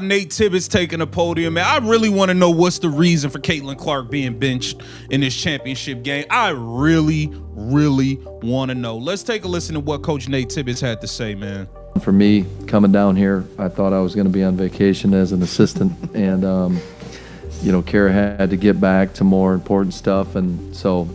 Nate Tibbetts taking the podium, man. I really want to know what's the reason for Caitlin Clark being benched in this championship game. I really want to know. Let's take a listen to what Coach Nate Tibbetts had to say, man. For me, coming down here, I thought I was going to be on vacation as an assistant, and Kara had to get back to more important stuff, and so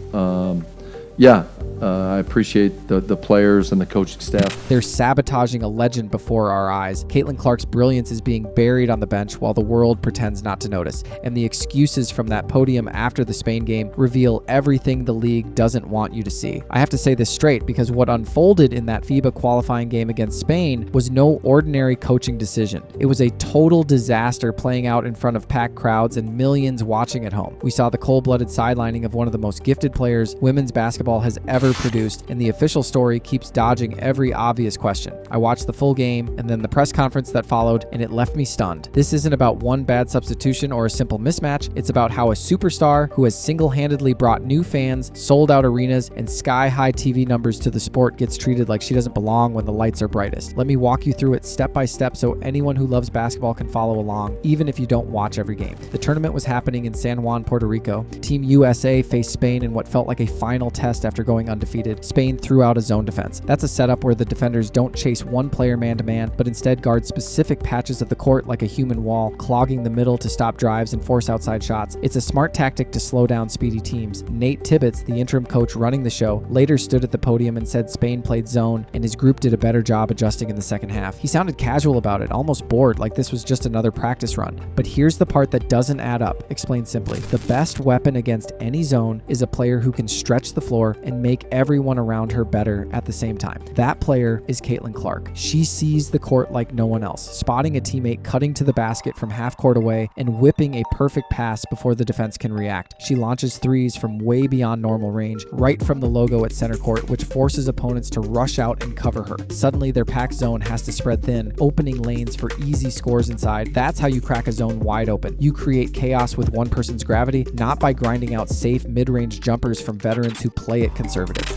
I appreciate the players and the coaching staff. They're sabotaging a legend before our eyes. Caitlin Clark's brilliance is being buried on the bench while the world pretends not to notice. And the excuses from that podium after the Spain game reveal everything the league doesn't want you to see. I have to say this straight because what unfolded in that FIBA qualifying game against Spain was no ordinary coaching decision. It was a total disaster playing out in front of packed crowds and millions watching at home. We saw the cold-blooded sidelining of one of the most gifted players women's basketball has ever produced, and the official story keeps dodging every obvious question. I watched the full game and then the press conference that followed, and it left me stunned. This isn't about one bad substitution or a simple mismatch. It's about how a superstar who has single-handedly brought new fans, sold out arenas, and sky-high TV numbers to the sport gets treated like she doesn't belong when the lights are brightest. Let me walk you through it step by step so anyone who loves basketball can follow along, even if you don't watch every game. The tournament was happening in San Juan, Puerto Rico. Team USA faced Spain in what felt like a final test after going undefeated. Spain threw out a zone defense. That's a setup where the defenders don't chase one player man-to-man, but instead guard specific patches of the court like a human wall, clogging the middle to stop drives and force outside shots. It's a smart tactic to slow down speedy teams. Nate Tibbetts, the interim coach running the show, later stood at the podium and said Spain played zone and his group did a better job adjusting in the second half. He sounded casual about it, almost bored, like this was just another practice run. But here's the part that doesn't add up. Explained simply, the best weapon against any zone is a player who can stretch the floor and make everyone around her better at the same time. That player is Caitlin Clark. She sees the court like no one else, spotting a teammate cutting to the basket from half court away and whipping a perfect pass before the defense can react. She launches threes from way beyond normal range, right from the logo at center court, which forces opponents to rush out and cover her. Suddenly, their packed zone has to spread thin, opening lanes for easy scores inside. That's how you crack a zone wide open. You create chaos with one person's gravity, not by grinding out safe mid-range jumpers from veterans who play it conservative.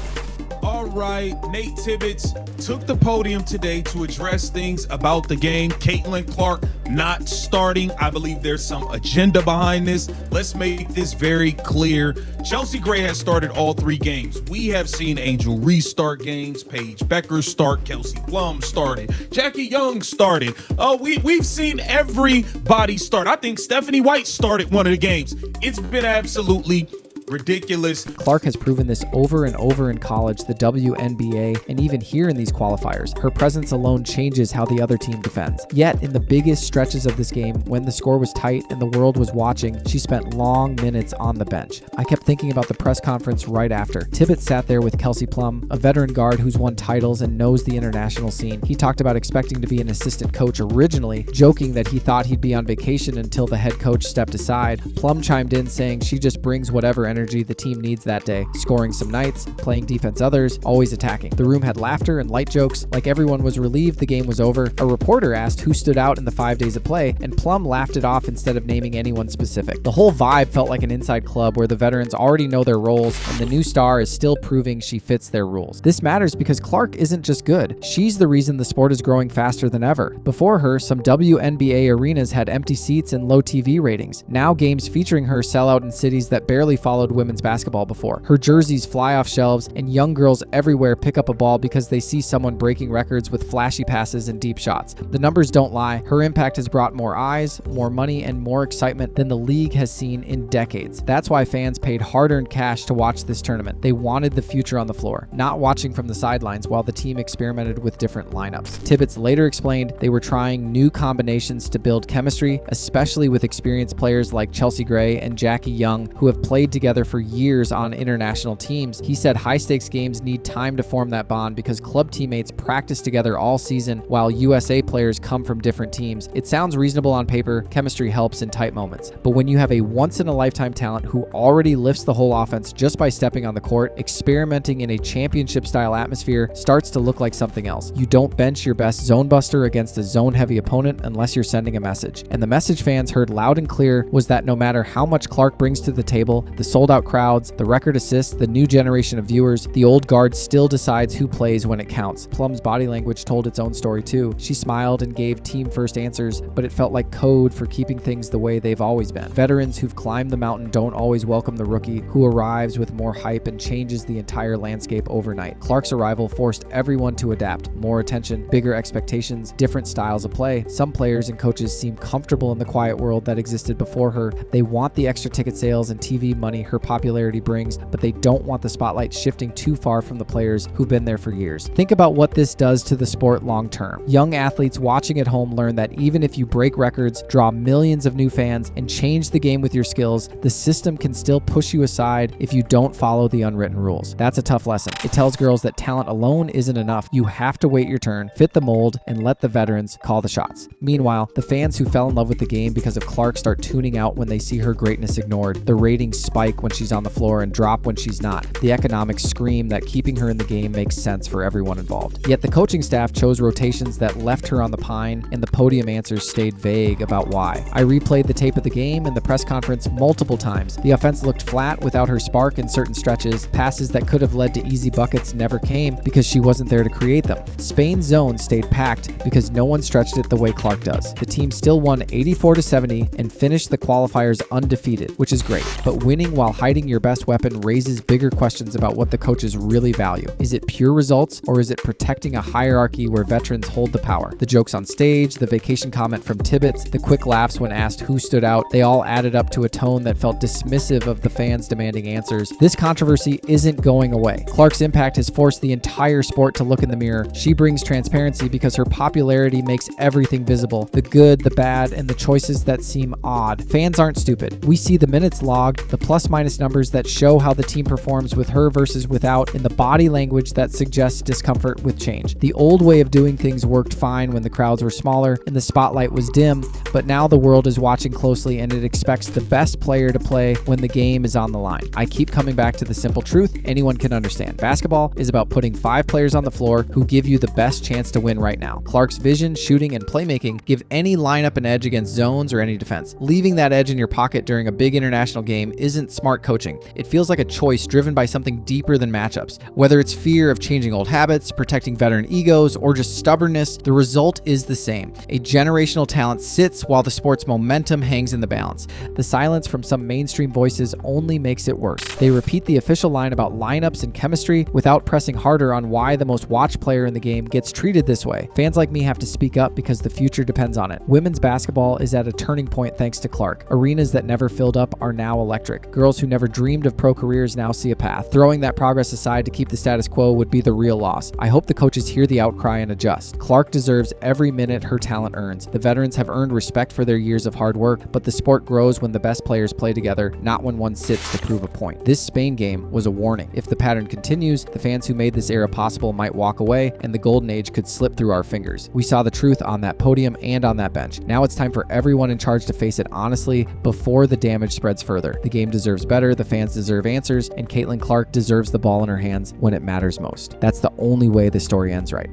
All right, Nate Tibbetts took the podium today to address things about the game. Caitlin Clark not starting. I believe there's some agenda behind this. Let's make this very clear. Chelsea Gray has started all 3 games. We have seen Angel restart games, Paige Becker start, Kelsey Plum started, Jackie Young started. We've seen everybody start. I think Stephanie White started one of the games. It's been absolutely ridiculous. Clark has proven this over and over in college, the WNBA, and even here in these qualifiers. Her presence alone changes how the other team defends. Yet, in the biggest stretches of this game, when the score was tight and the world was watching, she spent long minutes on the bench. I kept thinking about the press conference right after. Tibbetts sat there with Kelsey Plum, a veteran guard who's won titles and knows the international scene. He talked about expecting to be an assistant coach originally, joking that he thought he'd be on vacation until the head coach stepped aside. Plum chimed in saying she just brings whatever energy the team needs that day, scoring some nights, playing defense others, always attacking. The room had laughter and light jokes, like everyone was relieved the game was over. A reporter asked who stood out in the 5 days of play, and Plum laughed it off instead of naming anyone specific. The whole vibe felt like an inside club where the veterans already know their roles, and the new star is still proving she fits their rules. This matters because Clark isn't just good. She's the reason the sport is growing faster than ever. Before her, some WNBA arenas had empty seats and low TV ratings. Now games featuring her sell out in cities that barely followed women's basketball before. Her jerseys fly off shelves, and young girls everywhere pick up a ball because they see someone breaking records with flashy passes and deep shots. The numbers don't lie. Her impact has brought more eyes, more money, and more excitement than the league has seen in decades. That's why fans paid hard-earned cash to watch this tournament. They wanted the future on the floor, not watching from the sidelines while the team experimented with different lineups. Tibbetts later explained they were trying new combinations to build chemistry, especially with experienced players like Chelsea Gray and Jackie Young, who have played together for years on international teams. He said high-stakes games need time to form that bond because club teammates practice together all season while USA players come from different teams. It sounds reasonable on paper. Chemistry helps in tight moments. But when you have a once-in-a-lifetime talent who already lifts the whole offense just by stepping on the court, experimenting in a championship-style atmosphere starts to look like something else. You don't bench your best zone buster against a zone-heavy opponent unless you're sending a message. And the message fans heard loud and clear was that no matter how much Clark brings to the table, the soldiers sold-out crowds, the record assists, the new generation of viewers, the old guard still decides who plays when it counts. Plum's body language told its own story too. She smiled and gave team-first answers, but it felt like code for keeping things the way they've always been. Veterans who've climbed the mountain don't always welcome the rookie who arrives with more hype and changes the entire landscape overnight. Clark's arrival forced everyone to adapt. More attention, bigger expectations, different styles of play. Some players and coaches seem comfortable in the quiet world that existed before her. They want the extra ticket sales and TV money her popularity brings, but they don't want the spotlight shifting too far from the players who've been there for years. Think about what this does to the sport long term. Young athletes watching at home learn that even if you break records, draw millions of new fans, and change the game with your skills, the system can still push you aside if you don't follow the unwritten rules. That's a tough lesson. It tells girls that talent alone isn't enough. You have to wait your turn, fit the mold, and let the veterans call the shots. Meanwhile, the fans who fell in love with the game because of Clark start tuning out when they see her greatness ignored. The ratings spike when she's on the floor and drop when she's not. The economics scream that keeping her in the game makes sense for everyone involved. Yet the coaching staff chose rotations that left her on the pine, and the podium answers stayed vague about why. I replayed the tape of the game and the press conference multiple times. The offense looked flat without her spark in certain stretches. Passes that could have led to easy buckets never came because she wasn't there to create them. Spain's zone stayed packed because no one stretched it the way Clark does. The team still won 84-70 and finished the qualifiers undefeated, which is great. But winning while hiding your best weapon raises bigger questions about what the coaches really value. Is it pure results, or is it protecting a hierarchy where veterans hold the power? The jokes on stage, the vacation comment from Tibbetts, the quick laughs when asked who stood out, they all added up to a tone that felt dismissive of the fans demanding answers. This controversy isn't going away. Clark's impact has forced the entire sport to look in the mirror. She brings transparency because her popularity makes everything visible. The good, the bad, and the choices that seem odd. Fans aren't stupid. We see the minutes logged, the plus-minus numbers that show how the team performs with her versus without, and the body language that suggests discomfort with change. The old way of doing things worked fine when the crowds were smaller and the spotlight was dim, but now the world is watching closely and it expects the best player to play when the game is on the line. I keep coming back to the simple truth anyone can understand. Basketball is about putting 5 players on the floor who give you the best chance to win right now. Clark's vision, shooting, and playmaking give any lineup an edge against zones or any defense. Leaving that edge in your pocket during a big international game isn't smart coaching. It feels like a choice driven by something deeper than matchups. Whether it's fear of changing old habits, protecting veteran egos, or just stubbornness, the result is the same. A generational talent sits while the sport's momentum hangs in the balance. The silence from some mainstream voices only makes it worse. They repeat the official line about lineups and chemistry without pressing harder on why the most watched player in the game gets treated this way. Fans like me have to speak up because the future depends on it. Women's basketball is at a turning point thanks to Clark. Arenas that never filled up are now electric. Girls who never dreamed of pro careers now see a path. Throwing that progress aside to keep the status quo would be the real loss. I hope the coaches hear the outcry and adjust. Clark deserves every minute her talent earns. The veterans have earned respect for their years of hard work, but the sport grows when the best players play together, not when one sits to prove a point. This Spain game was a warning. If the pattern continues, the fans who made this era possible might walk away, and the golden age could slip through our fingers. We saw the truth on that podium and on that bench. Now it's time for everyone in charge to face it honestly before the damage spreads further. The game deserves better, the fans deserve answers, and Caitlin Clark deserves the ball in her hands when it matters most. That's the only way the story ends right.